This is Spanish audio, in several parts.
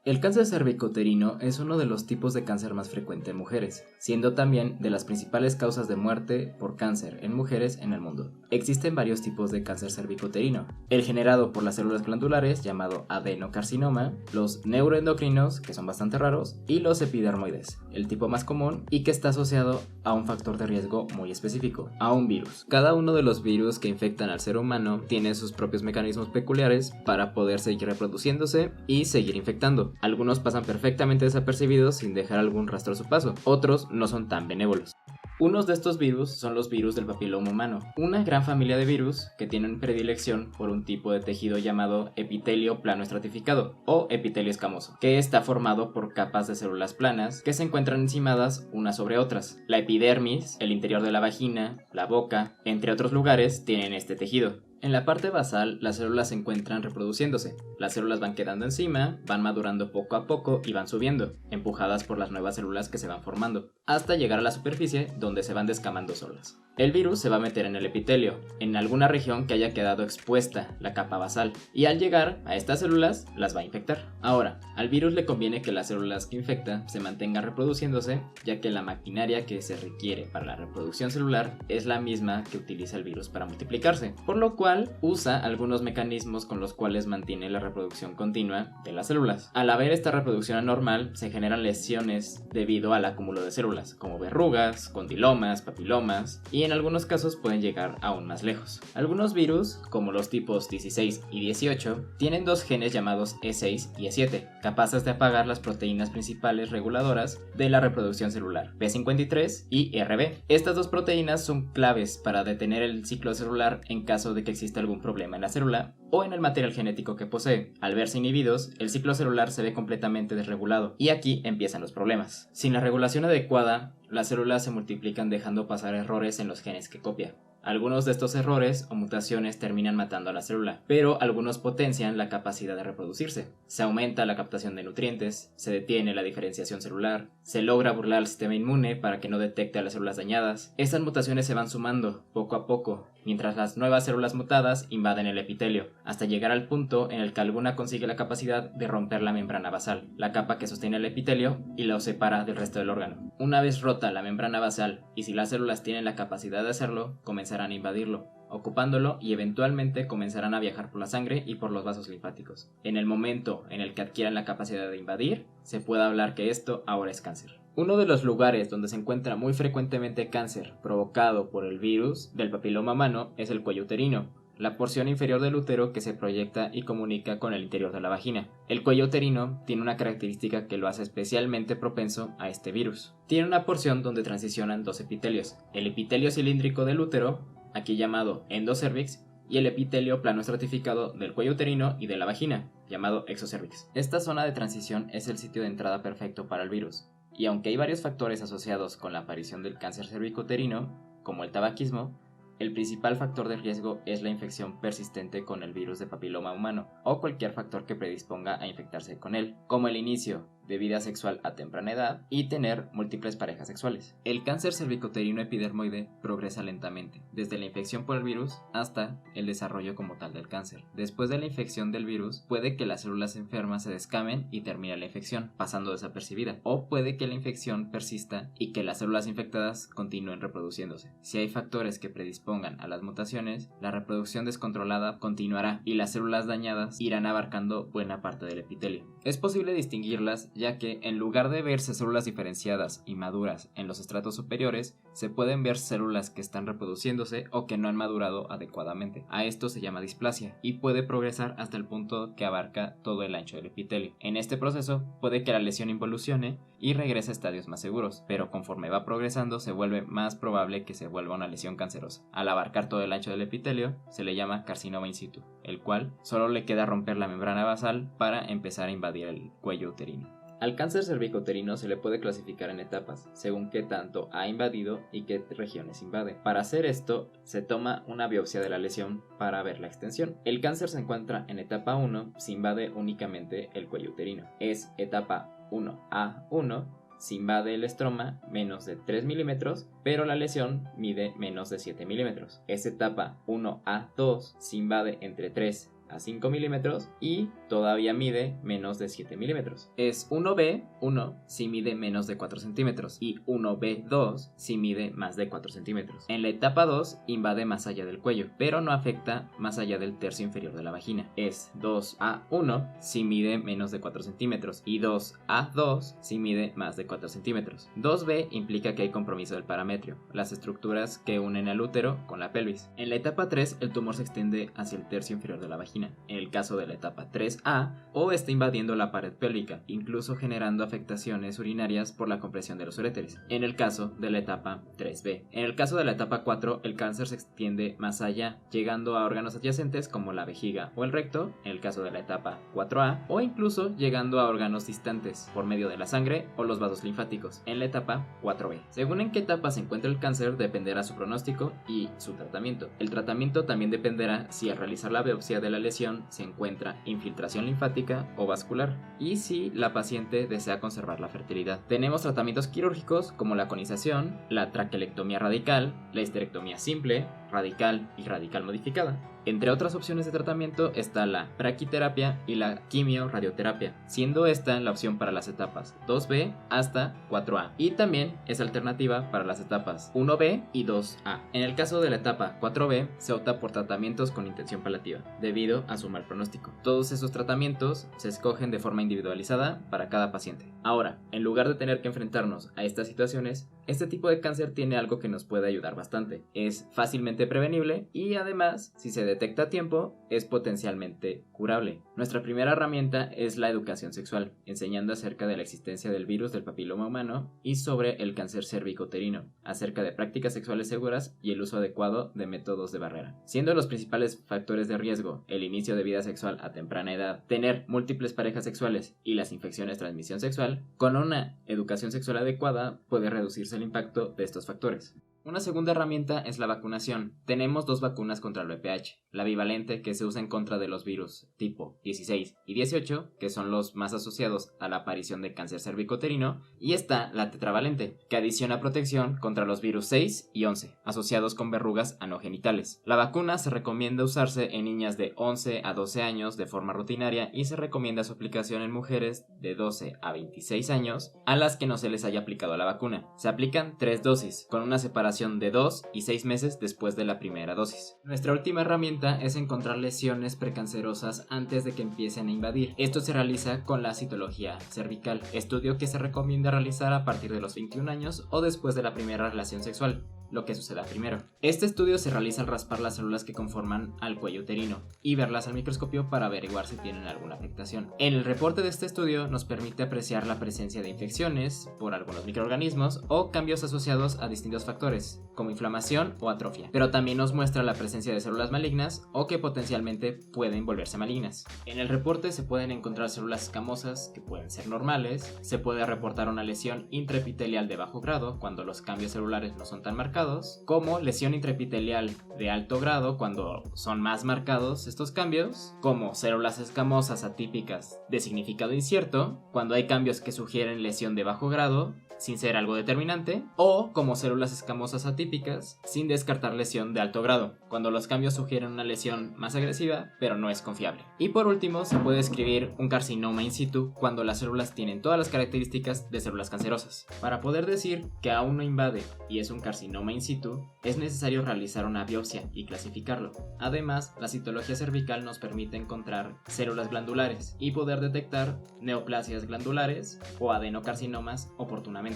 El cáncer cervicouterino es uno de los tipos de cáncer más frecuente en mujeres, siendo también de las principales causas de muerte por cáncer en mujeres en el mundo. Existen varios tipos de cáncer cervicouterino: el generado por las células glandulares, llamado adenocarcinoma, los neuroendocrinos, que son bastante raros, y los epidermoides, el tipo más común y que está asociado a un factor de riesgo muy específico, a un virus. Cada uno de los virus que infectan al ser humano tiene sus propios mecanismos peculiares para poder seguir reproduciéndose y seguir infectando. Algunos pasan perfectamente desapercibidos sin dejar algún rastro a su paso, otros no son tan benévolos. Unos de estos virus son los virus del papiloma humano, una gran familia de virus que tienen predilección por un tipo de tejido llamado epitelio plano estratificado o epitelio escamoso, que está formado por capas de células planas que se encuentran encimadas unas sobre otras. La epidermis, el interior de la vagina, la boca, entre otros lugares, tienen este tejido. En la parte basal, las células se encuentran reproduciéndose. Las células van quedando encima, van madurando poco a poco y van subiendo, empujadas por las nuevas células que se van formando, hasta llegar a la superficie donde se van descamando solas. El virus se va a meter en el epitelio, en alguna región que haya quedado expuesta, la capa basal, y al llegar a estas células las va a infectar. Ahora, al virus le conviene que las células que infecta se mantengan reproduciéndose, ya que la maquinaria que se requiere para la reproducción celular es la misma que utiliza el virus para multiplicarse, por lo cual usa algunos mecanismos con los cuales mantiene la reproducción continua de las células. Al haber esta reproducción anormal, se generan lesiones debido al acúmulo de células, como verrugas, condilomas, papilomas, y en algunos casos pueden llegar aún más lejos. Algunos virus, como los tipos 16 y 18, tienen dos genes llamados E6 y E7, capaces de apagar las proteínas principales reguladoras de la reproducción celular, P53 y RB. Estas dos proteínas son claves para detener el ciclo celular en caso de que exista algún problema en la célula o en el material genético que posee. Al verse inhibidos, el ciclo celular se ve completamente desregulado y aquí empiezan los problemas. Sin la regulación adecuada, las células se multiplican dejando pasar errores en los genes que copia. Algunos de estos errores o mutaciones terminan matando a la célula, pero algunos potencian la capacidad de reproducirse. Se aumenta la captación de nutrientes, se detiene la diferenciación celular, se logra burlar al sistema inmune para que no detecte a las células dañadas. Estas mutaciones se van sumando poco a poco, mientras las nuevas células mutadas invaden el epitelio, hasta llegar al punto en el que alguna consigue la capacidad de romper la membrana basal, la capa que sostiene el epitelio y lo separa del resto del órgano. Una vez rota la membrana basal, y si las células tienen la capacidad de hacerlo, comenzarán a invadirlo, ocupándolo y eventualmente comenzarán a viajar por la sangre y por los vasos linfáticos. En el momento en el que adquieran la capacidad de invadir, se puede hablar que esto ahora es cáncer. Uno de los lugares donde se encuentra muy frecuentemente cáncer provocado por el virus del papiloma humano es el cuello uterino, la porción inferior del útero que se proyecta y comunica con el interior de la vagina. El cuello uterino tiene una característica que lo hace especialmente propenso a este virus. Tiene una porción donde transicionan dos epitelios: el epitelio cilíndrico del útero, aquí llamado endocervix, y el epitelio plano estratificado del cuello uterino y de la vagina, llamado exocervix. Esta zona de transición es el sitio de entrada perfecto para el virus, y aunque hay varios factores asociados con la aparición del cáncer cervicouterino, como el tabaquismo, el principal factor de riesgo es la infección persistente con el virus de papiloma humano o cualquier factor que predisponga a infectarse con él, como el inicio de vida sexual a temprana edad y tener múltiples parejas sexuales. El cáncer cervicouterino epidermoide progresa lentamente, desde la infección por el virus hasta el desarrollo como tal del cáncer. Después de la infección del virus, puede que las células enfermas se descamen y termine la infección, pasando desapercibida, o puede que la infección persista y que las células infectadas continúen reproduciéndose. Si hay factores que predispongan a las mutaciones, la reproducción descontrolada continuará y las células dañadas irán abarcando buena parte del epitelio. Es posible distinguirlas ya que en lugar de verse células diferenciadas y maduras en los estratos superiores, se pueden ver células que están reproduciéndose o que no han madurado adecuadamente. A esto se llama displasia y puede progresar hasta el punto que abarca todo el ancho del epitelio. En este proceso puede que la lesión involucione y regrese a estadios más seguros, pero conforme va progresando se vuelve más probable que se vuelva una lesión cancerosa. Al abarcar todo el ancho del epitelio se le llama carcinoma in situ, el cual solo le queda romper la membrana basal para empezar a invadir el cuello uterino. Al cáncer cervicouterino se le puede clasificar en etapas, según qué tanto ha invadido y qué regiones invade. Para hacer esto, se toma una biopsia de la lesión para ver la extensión. El cáncer se encuentra en etapa 1 si invade únicamente el cuello uterino. Es etapa 1A1 si invade el estroma menos de 3 milímetros, pero la lesión mide menos de 7 milímetros. Es etapa 1A2 si invade entre 3 a 5 milímetros y todavía mide menos de 7 milímetros. Es 1B1 si mide menos de 4 centímetros y 1B2 si mide más de 4 centímetros. En la etapa 2 invade más allá del cuello, pero no afecta más allá del tercio inferior de la vagina. Es 2A1 si mide menos de 4 centímetros y 2A2 si mide más de 4 centímetros. 2B implica que hay compromiso del parametrio, las estructuras que unen al útero con la pelvis. En la etapa 3 el tumor se extiende hacia el tercio inferior de la vagina. En el caso de la etapa 3A, o está invadiendo la pared pélvica, incluso generando afectaciones urinarias por la compresión de los uréteres. En el caso de la etapa 3B. En el caso de la etapa 4, el cáncer se extiende más allá, llegando a órganos adyacentes como la vejiga o el recto, en el caso de la etapa 4A, o incluso llegando a órganos distantes por medio de la sangre o los vasos linfáticos, en la etapa 4B. Según en qué etapa se encuentra el cáncer, dependerá su pronóstico y su tratamiento. El tratamiento también dependerá si al realizar la biopsia de la lesión se encuentra infiltración linfática o vascular y si la paciente desea conservar la fertilidad. Tenemos tratamientos quirúrgicos como la conización, la traquelectomía radical, la histerectomía simple, radical y radical modificada. Entre otras opciones de tratamiento está la braquiterapia y la quimio-radioterapia, siendo esta la opción para las etapas 2B hasta 4A y también es alternativa para las etapas 1B y 2A. En el caso de la etapa 4B se opta por tratamientos con intención paliativa, debido a su mal pronóstico. Todos esos tratamientos se escogen de forma individualizada para cada paciente. Ahora, en lugar de tener que enfrentarnos a estas situaciones, este tipo de cáncer tiene algo que nos puede ayudar bastante. Es fácilmente prevenible y además, si se detecta a tiempo, es potencialmente curable. Nuestra primera herramienta es la educación sexual, enseñando acerca de la existencia del virus del papiloma humano y sobre el cáncer cervicouterino, acerca de prácticas sexuales seguras y el uso adecuado de métodos de barrera. Siendo los principales factores de riesgo el inicio de vida sexual a temprana edad, tener múltiples parejas sexuales y las infecciones de transmisión sexual, con una educación sexual adecuada puede reducirse el impacto de estos factores. Una segunda herramienta es la vacunación. Tenemos 2 vacunas contra el VPH, la bivalente que se usa en contra de los virus tipo 16 y 18, que son los más asociados a la aparición de cáncer cervicouterino, y está la tetravalente, que adiciona protección contra los virus 6 y 11, asociados con verrugas anogenitales. La vacuna se recomienda usarse en niñas de 11 a 12 años de forma rutinaria y se recomienda su aplicación en mujeres de 12 a 26 años a las que no se les haya aplicado la vacuna. Se aplican 3 dosis, con una separación de 2 y 6 meses después de la primera dosis. Nuestra última herramienta es encontrar lesiones precancerosas antes de que empiecen a invadir. Esto se realiza con la citología cervical, estudio que se recomienda realizar a partir de los 21 años o después de la primera relación sexual, lo que suceda primero. Este estudio se realiza al raspar las células que conforman al cuello uterino y verlas al microscopio para averiguar si tienen alguna afectación. En el reporte de este estudio nos permite apreciar la presencia de infecciones por algunos microorganismos o cambios asociados a distintos factores, como inflamación o atrofia, pero también nos muestra la presencia de células malignas o que potencialmente pueden volverse malignas. En el reporte se pueden encontrar células escamosas que pueden ser normales, se puede reportar una lesión intraepitelial de bajo grado cuando los cambios celulares no son tan marcados, como lesión intraepitelial de alto grado cuando son más marcados estos cambios, como células escamosas atípicas de significado incierto, cuando hay cambios que sugieren lesión de bajo grado, sin ser algo determinante, o como células escamosas atípicas, sin descartar lesión de alto grado, cuando los cambios sugieren una lesión más agresiva, pero no es confiable. Y por último, se puede describir un carcinoma in situ cuando las células tienen todas las características de células cancerosas. Para poder decir que aún no invade y es un carcinoma in situ, es necesario realizar una biopsia y clasificarlo. Además, la citología cervical nos permite encontrar células glandulares y poder detectar neoplasias glandulares o adenocarcinomas oportunamente.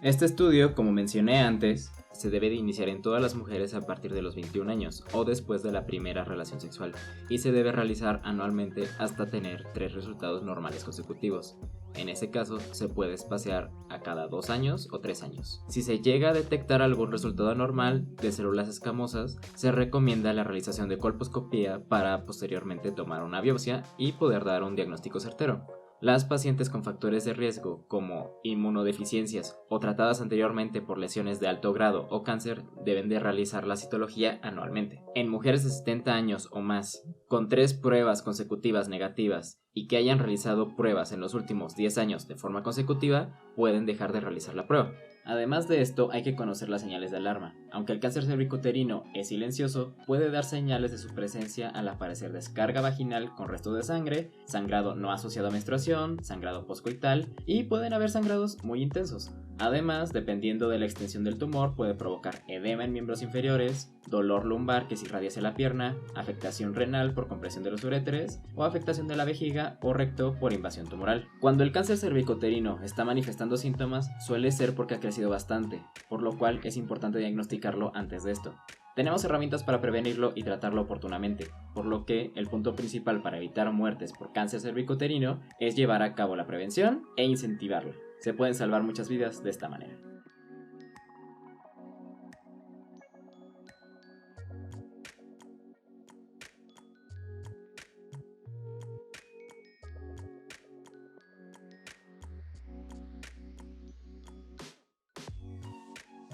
Este estudio, como mencioné antes, se debe de iniciar en todas las mujeres a partir de los 21 años o después de la primera relación sexual y se debe realizar anualmente hasta tener 3 resultados normales consecutivos. En ese caso, se puede espaciar a cada 2 años o 3 años. Si se llega a detectar algún resultado anormal de células escamosas, se recomienda la realización de colposcopía para posteriormente tomar una biopsia y poder dar un diagnóstico certero. Las pacientes con factores de riesgo como inmunodeficiencias o tratadas anteriormente por lesiones de alto grado o cáncer deben de realizar la citología anualmente. En mujeres de 70 años o más, con 3 pruebas consecutivas negativas y que hayan realizado pruebas en los últimos 10 años de forma consecutiva, pueden dejar de realizar la prueba. Además de esto, hay que conocer las señales de alarma. Aunque el cáncer cervicuterino es silencioso, puede dar señales de su presencia al aparecer descarga vaginal con restos de sangre, sangrado no asociado a menstruación, sangrado postcoital y pueden haber sangrados muy intensos. Además, dependiendo de la extensión del tumor, puede provocar edema en miembros inferiores, dolor lumbar que se irradia hacia la pierna, afectación renal por compresión de los uréteres o afectación de la vejiga o recto por invasión tumoral. Cuando el cáncer cervicuterino está manifestando síntomas, suele ser porque ha crecido bastante, por lo cual es importante diagnosticarlo antes de esto. Tenemos herramientas para prevenirlo y tratarlo oportunamente, por lo que el punto principal para evitar muertes por cáncer cervicuterino es llevar a cabo la prevención e incentivarla. Se pueden salvar muchas vidas de esta manera.